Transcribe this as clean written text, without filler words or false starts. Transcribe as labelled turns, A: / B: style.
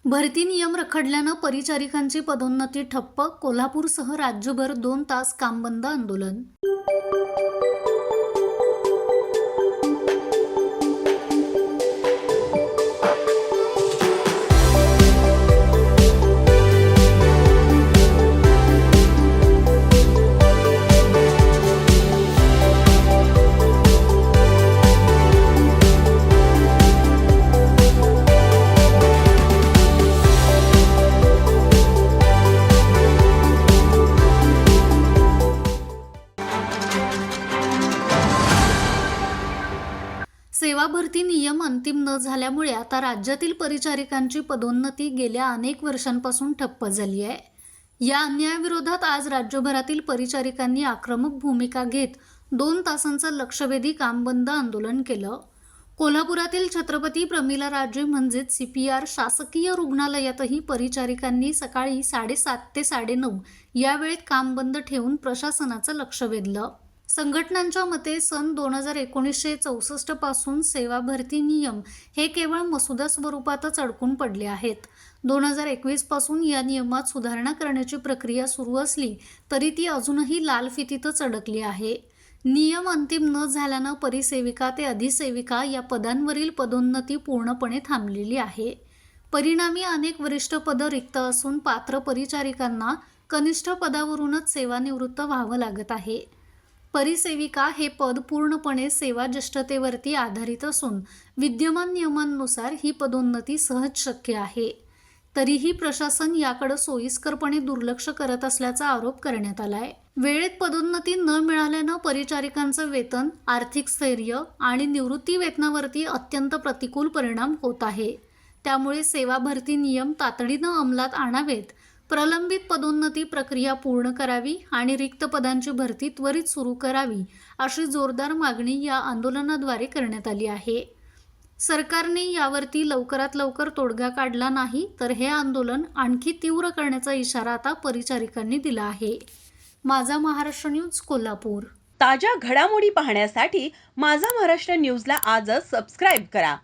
A: भरती नियम रखडल्यानं परिचारिकांची पदोन्नती ठप्प. कोल्हापूरसह राज्यभर 2 तास कामबंद आंदोलन. सेवा भरती नियम अंतिम न झाल्यामुळे आता राज्यातील परिचारिकांची पदोन्नती गेल्या अनेक वर्षांपासून ठप्प झाली आहे. या अन्यायाविरोधात आज राज्यभरातील परिचारिकांनी आक्रमक भूमिका घेत 2 तासांचं लक्षवेधी कामबंद आंदोलन केलं. कोल्हापुरातील छत्रपती प्रमिला राजे म्हणजेच CPR शासकीय रुग्णालयातही परिचारिकांनी सकाळी 7:30 ते 9:30 या वेळेत काम बंद ठेवून प्रशासनाचं लक्ष वेधलं. संघटनांच्या मते सन 1964 पासून सेवा भरती नियम हे केवळ मसुदा स्वरूपातच अडकून पडले आहेत. 2021 पासून या नियमात सुधारणा करण्याची प्रक्रिया सुरू असली तरी ती अजूनही लाल फितीतच अडकली आहे. नियम अंतिम न झाल्यानं परिसेविका ते अधिसेविका या पदांवरील पदोन्नती पूर्णपणे थांबलेली आहे. परिणामी अनेक वरिष्ठ पदं रिक्त असून पात्र परिचारिकांना कनिष्ठ पदावरूनच सेवानिवृत्त व्हावं लागत आहे. परिसेविका हे पद पूर्णपणे सेवा ज्येष्ठतेवरती आधारित असून विद्यमान नियमांनुसार ही पदोन्नती सहज शक्य आहे. तरीही प्रशासन याकडे सोयीस्करपणे दुर्लक्ष करत असल्याचा आरोप करण्यात आलाय. वेळेत पदोन्नती न मिळाल्यानं परिचारिकांचं वेतन, आर्थिक स्थैर्य आणि निवृत्ती वेतनावरती अत्यंत प्रतिकूल परिणाम होत आहे. त्यामुळे सेवा भरती नियम तातडीनं अंमलात आणावेत, प्रलंबित पदोन्नती प्रक्रिया पूर्ण करावी आणि रिक्त पदांची भरती त्वरित सुरू करावी अशी जोरदार मागणी या आंदोलनाद्वारे करण्यात आली आहे. सरकारने यावरती लवकरात लवकर तोडगा काढला नाही तर हे आंदोलन आणखी तीव्र करण्याचा इशारा आता परिचारिकांनी दिला आहे. माझा महाराष्ट्र न्यूज, कोल्हापूर.
B: ताज्या घडामोडी पाहण्यासाठी माझा महाराष्ट्र न्यूजला आजच सबस्क्राईब करा.